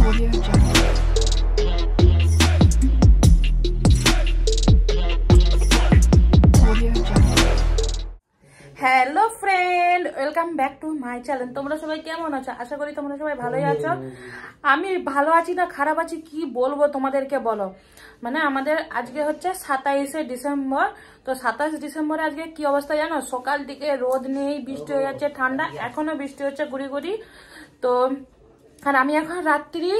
Hello friend, welcome back to my channel. তোমরা সবাই কেমন আছো? আশা করি তোমরা সবাই ভালোই আছো। আমি ভালো আছি না খারাপ আছি কি বলবো তোমাদেরকে, বলো। মানে আমাদের আজকে হচ্ছে 27শে ডিসেম্বর। তো 27 ডিসেম্বরে আজকে কি অবস্থা জানো? সকাল দিকে রোদ নেই, বৃষ্টি হয়ে যাচ্ছে, ঠান্ডা, এখনো বৃষ্টি হচ্ছে গুড়ি গুড়ি। তো আর আমি এখন রাত্রি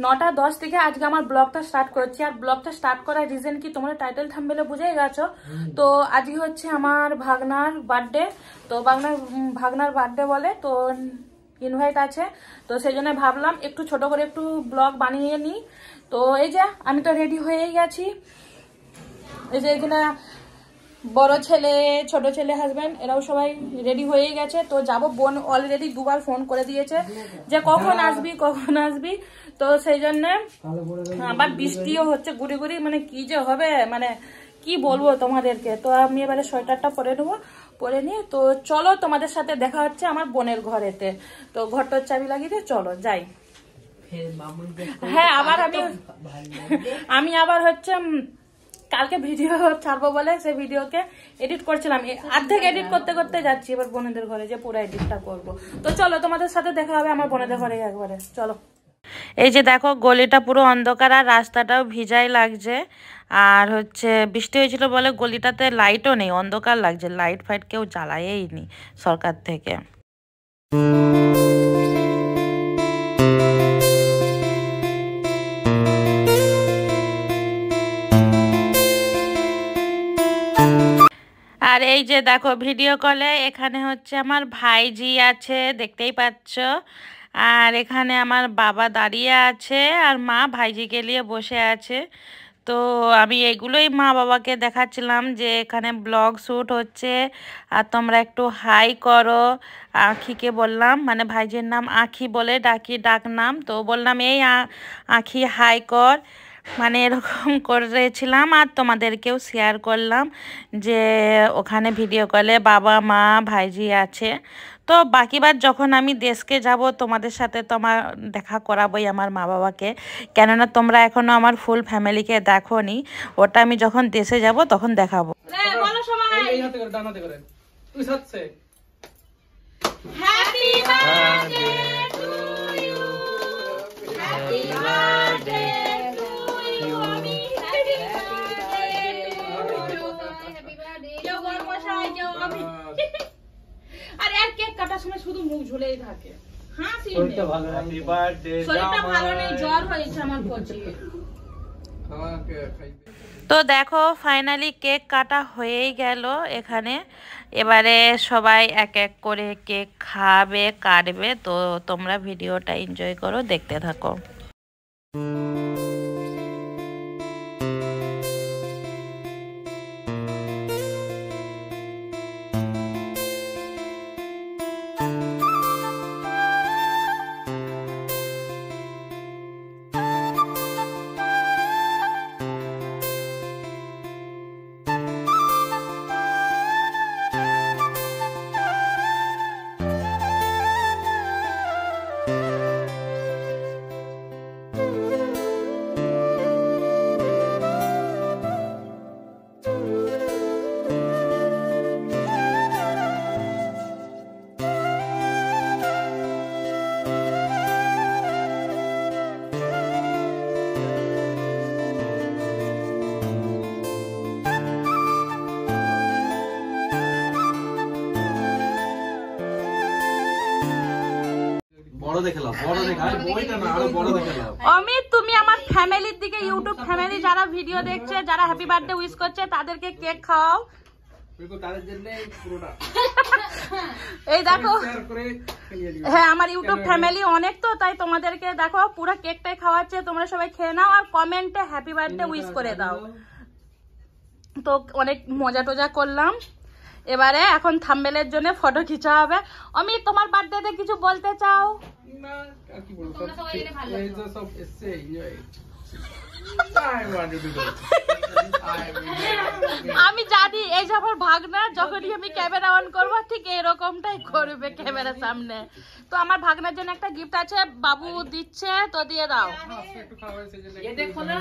9টা 10 থেকে আজকে আমার ব্লগটা স্টার্ট করেছি। আর ব্লগটা স্টার্ট করার রিজন কি তোমরা টাইটেল থাম্বনেলে বুঝেই গেছো। তো আজকে হচ্ছে আমার ভাগনার বার্থডে। তো ভাগনার বার্থডে বলে তো ইনভাইট আছে। তো সেই জন্য ভাবলাম একটু ছোট করে একটু ব্লগ বানিয়ে নিই। তো এই যে আমি তো রেডি হয়েই গেছি। এই যে এখানে বড় ছেলে, ছোট ছেলে, হাজবেন্ড এরাও সবাই রেডি হয়ে গেছে। তো যাব, বোন অলরেডি দুবার ফোন করে দিয়েছে যে কখন আসবি কখন আসবি। তো সেই জন্য আবার বৃষ্টিও হচ্ছে গুড়ি গুড়ি, মানে কি যে হবে মানে কি বলবো তোমাদেরকে। তো আমি এবারে সোয়েটারটা পরে নেবো, পরে নিয়ে তো চলো তোমাদের সাথে দেখা হচ্ছে আমার বোনের ঘরেতে। তো ঘরটার চাবি লাগিয়ে দিয়ে চলো যাই। হ্যাঁ, আবার আমি আবার হচ্ছে কালকে ভিডিও ছাড়বো বলে সেই ভিডিওকে এডিট করছিলাম, অর্ধেক এডিট করতে করতে যাচ্ছি এবার বোনেদের ঘরে যে পুরো এডিটটা করব। তো চলো তোমাদের সাথে দেখা হবে আমার বোনেদের ঘরে একবারে, চলো। এই যে দেখো গলিটা পুরো অন্ধকার আর রাস্তাটাও ভিজাই লাগছে। আর হচ্ছে বৃষ্টি হয়েছিল বলে গলিটাতে লাইটও নেই, অন্ধকার লাগছে, লাইট ফাইট কেউ জ্বালায়েই নি সরকার থেকে। আর এই যে দেখো ভিডিও কলে এখানে হচ্ছে আমার ভাইজি আছে, দেখতেই পাচ্ছ। আর এখানে আমার বাবা দাঁড়িয়ে আছে আর মা ভাইজিকে নিয়ে বসে আছে। তো আমি এগুলোই মা বাবাকে দেখাচ্ছিলাম যে এখানে ব্লগ শ্যুট হচ্ছে আর তোমরা একটু হাই করো। আখিকে বললাম, মানে ভাইজির নাম আখি বলে ডাক নাম, তো বললাম এই আখি হাই কর, মানে এরকম করেছিলাম। আর তোমাদেরকেও শেয়ার করলাম যে ওখানে ভিডিও কলে বাবা মা ভাইজি আছে। তো বাকিবার যখন আমি দেশকে যাব তোমাদের সাথে তোমার দেখা করাবোই আমার মা বাবাকে, কেননা তোমরা এখনো আমার ফুল ফ্যামিলিকে দেখোনি। ওটা আমি যখন দেশে যাব তখন দেখাবো। Happy birthday to you, happy birthday to you, happy birthday to you, happy birthday. কেউ বর্মশাই কেউ আমি। আর এক কেক কাটার সময় শুধু মুখ ঝুলেই থাকে, হাসি নেই। শরীরটা ভালো নেই, জ্বর হয়েছে আমার প্রচুর। তো দেখো ফাইনালি কেক কাটা হয়েই গেল এখানে। এবারে সবাই এক এক করে কেক খাবে, কাটবে। তো তোমরা ভিডিওটা এনজয় করো, দেখতে থাকো। অমিত, তুমি আমার ফ্যামিলির দিকে, ইউটিউব ফ্যামিলি যারা ভিডিও দেখছে, যারা হ্যাপি বার্থডে উইশ করছে তাদেরকে কেক খাওয়াও। এই দেখো, হ্যাঁ আমার ইউটিউব ফ্যামিলি অনেক, তো তাই তোমাদেরকে দেখো পুরো কেকটাই খাওয়াচ্ছে। তোমরা সবাই খেয়ে নাও আর কমেন্টে হ্যাপি বার্থডে উইশ করে দাও। তো অনেক মজা টজা করলাম। এবারে এখন থাম্বনেলের জন্য ফটো খিচা হবে। আমি তোমার বার্থডেতে কিছু বলতে চাও? আমি জানি এই যে আমার ভাগনা যখনই আমি ক্যামেরা অন করবো ঠিক এরকমটাই করবে ক্যামেরার সামনে। তো আমার ভাগনার জন্য একটা গিফট আছে, বাবু দিচ্ছে, তো দিয়ে দাও। দেখো না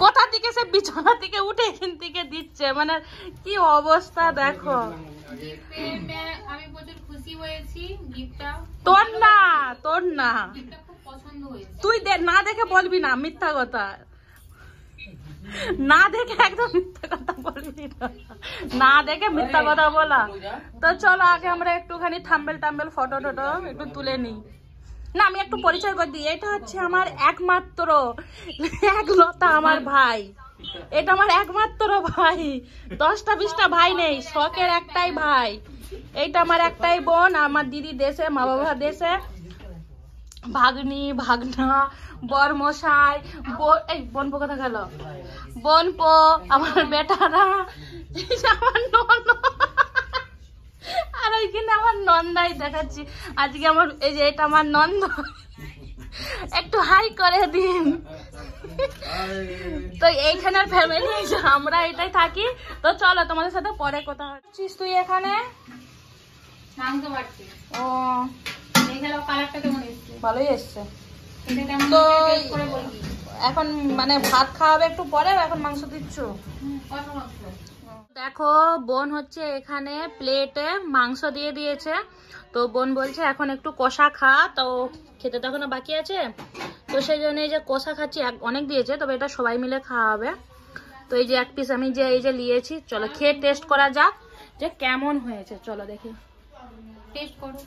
কোথা থেকে সে বিছানা থেকে উঠে এখান থেকে দিচ্ছে, মানে কি অবস্থা দেখো। আমি প্রচুর খুশি হয়েছি, গিফটটা তোর না তোর না, খুব পছন্দ হয়েছে। তুই না দেখে বলবি না মিথ্যা কথা, না দেখে একদম মিথ্যা কথা বলবি না, না দেখে মিথ্যা কথা বলা। তো চলো আগে আমরা একটুখানি থাম্বেল ফটো টটো একটু তুলে নিই। না আমি একটু পরিচয় করে দিই, এটা হচ্ছে আমার একমাত্র একলতা আমার ভাই, এটা আমার একমাত্র ভাই, 10টা 20টা ভাই নেই, শখের একটাই ভাই। এইটা আমার একটাই বোন, আমার দিদি দেশে, মা বাবা দেশে, ভাগ্নি ভাগনা বরমশাই এই বোনপো কথা গেল, বোনপো আমার বেটারা, আমার ননদ, আর ওইখানে আমার নন্দাই দেখাচ্ছি আজকে আমার, এই যে এটা আমার নন্দ, একটু হাই করে দিন। তো এইখানের ফ্যামিলি আমরা এটাই থাকি। তো চলো তোমাদের সাথে পরে কথা হচ্ছিস। তুই এখানে মাংস বাড়ছে। ও দেখে কালারটা কেমন এসছে? ভালোই এসছে। এটা কেমন তো টেস্ট করে বলবি। এখন মানে ভাত খাওয়াবে একটু পরে, এখন মাংস দিচ্ছ। কত মাংস? দেখো বোন হচ্ছে এখানে প্লেটে মাংস দিয়ে দিয়েছে, তো বোন বলছে এখন একটু কষা খা, তো খেতে তো এখনো বাকি আছে, তো সেই জন্য এই যে কষা খাচ্ছি, অনেক দিয়েছে, তবে এটা সবাই মিলে খাওয়া হবে। তো এই যে এক পিস আমি যে এই যে নিয়েছি, চলো খেয়ে টেস্ট করা যাক যে কেমন হয়েছে, চলো দেখি। টেস্ট করো।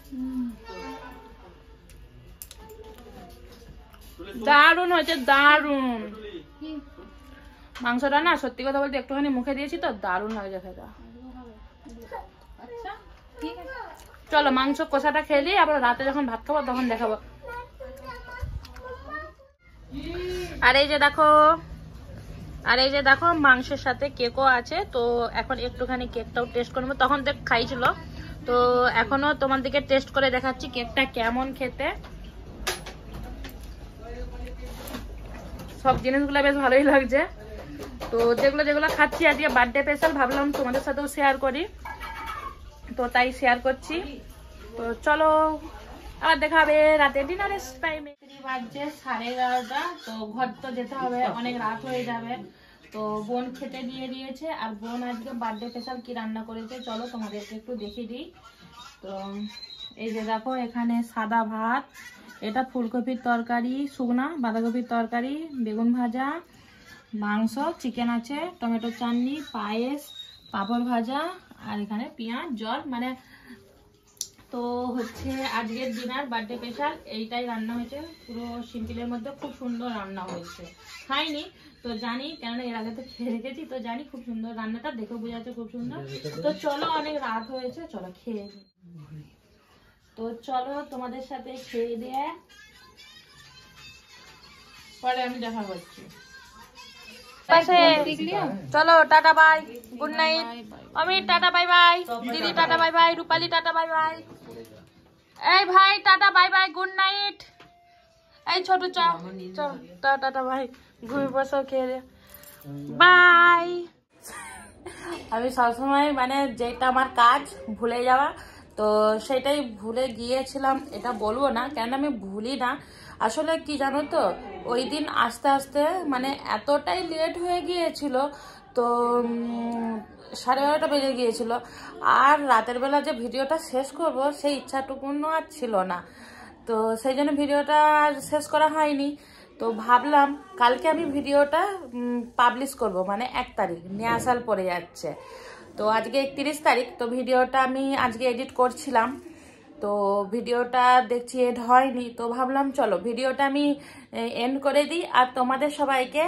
দারুণ হয়েছে, দারুণ। মাংসটা না সত্যি কথা বলতে একটুখানি মুখে দিয়েছি তো দারুণ লাগছে খেতে। আচ্ছা ঠিক আছে, চলো মাংস কষাটা খেয়ে দিই, আবার রাতে যখন ভাত খাবো তখন দেখাবো। আর এই যে দেখো মাংসের সাথে কেকও আছে, তো এখন একটুখানি কেকটাও টেস্ট করবো, তখন তো খাইছিল, তো এখনো তোমাদেরকে টেস্ট করে দেখাচ্ছি কেকটা কেমন খেতে। সব জিনিসগুলো বেশ ভালোই লাগছে, তো যেগুলো খাচ্ছি আজকে বার্থডে স্পেশাল, ভাবলাম তোমাদের সাথেও শেয়ার করি, তো তাই শেয়ার করছি। তো চলো আবার দেখা হবে রাতে ডিনারের টাইমে। বাজছে 11:30, তো ঘর তো যেতে হবে, অনেক রাত হয়ে যাবে। তো বোন খেতে দিয়ে দিয়েছে, আর বোন আজকে বার্থডে স্পেশাল কি রান্না করেছে চলো তোমাদেরকে একটু দেখিয়ে দিই। তো এই যে দেখো এখানে সাদা ভাত, এটা ফুলকপির তরকারি, শুকনা বাঁধাকপির তরকারি, বেগুন ভাজা, মাংস, চিকেন আছে, টমেটো চাটনি, পায়েস, পাঁপড় ভাজা, আর এখানে পেঁয়াজ জল, মানে তো হচ্ছে আজকের ডিনার বার্থডে স্পেশাল এইটাই রান্না হয়েছে, পুরো সিম্পলের মধ্যে খুব সুন্দর রান্না হয়েছে। খাইনি তো জানি, কেননা এর আগে তো খেয়ে রেখেছি, তো জানি খুব সুন্দর রান্নাটা, দেখে বোঝা যাচ্ছে খুব সুন্দর। তো চলো অনেক রাত হয়েছে, চলো খেয়ে নিই। তো চলো তোমাদের সাথে খেয়ে দিয়ে পরে আমি দেখা করছি। চলো tata bye, good night. Amit tata bye bye, দিদি টাটা বাই বাই, রূপালী টাটা বাই বাই, এই ভাই tata bye bye, good night. এই ছোট টাটা বাই, ঘুরে বসো খেয়ে বাই। আমি সবসময় মানে যেটা আমার কাজ ভুলে যাওয়া, তো সেটাই ভুলে গিয়েছিলাম, এটা বলবো না কেন আমি ভুলি না, আসলে কি জানো তো ওই দিন আস্তে আস্তে মানে এতটাই লেট হয়ে গিয়েছিল, তো 12:30 বেজে গিয়েছিল, আর রাতের বেলা যে ভিডিওটা শেষ করব সেই ইচ্ছাটুকুনো আর ছিল না, তো সেই জন্য ভিডিওটা শেষ করা হয়নি। তো ভাবলাম কালকে আমি ভিডিওটা পাবলিশ করব, মানে 1 তারিখ নিয়ে আসার পরে যাচ্ছে, তো আজকে 31 তারিখ, তো ভিডিওটা আমি আজকে এডিট করছিলাম, তো ভিডিওটা দেখছি এড হয়নি, তো ভাবলাম চলো ভিডিওটা আমি এন্ড করে দিই। আর তোমাদের সবাইকে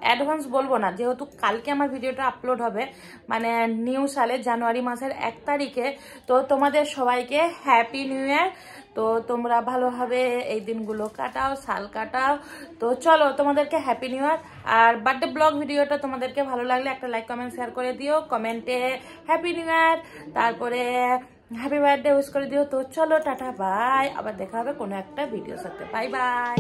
অ্যাডভান্স বলবো না, যেহেতু কালকে আমার ভিডিওটা আপলোড হবে, মানে নিউ সালে জানুয়ারি মাসের 1 তারিখে, তো তোমাদের সবাইকে হ্যাপি নিউ ইয়ার। তো তোমরা ভালোভাবে এই দিনগুলো কাটাও, সাল কাটাও। তো চলো তোমাদেরকে হ্যাপি নিউ ইয়ার। আর বার্থডে ব্লগ ভিডিওটা তোমাদেরকে ভালো লাগলে একটা লাইক কমেন্ট শেয়ার করে দিও, কমেন্টে হ্যাপি নিউ ইয়ার, তারপরে হ্যাপি বার্থডে উইশ করে দিও। তো চলো টাটা বাই, আবার দেখা হবে কোনো একটা ভিডিওর সাথে। Bye bye.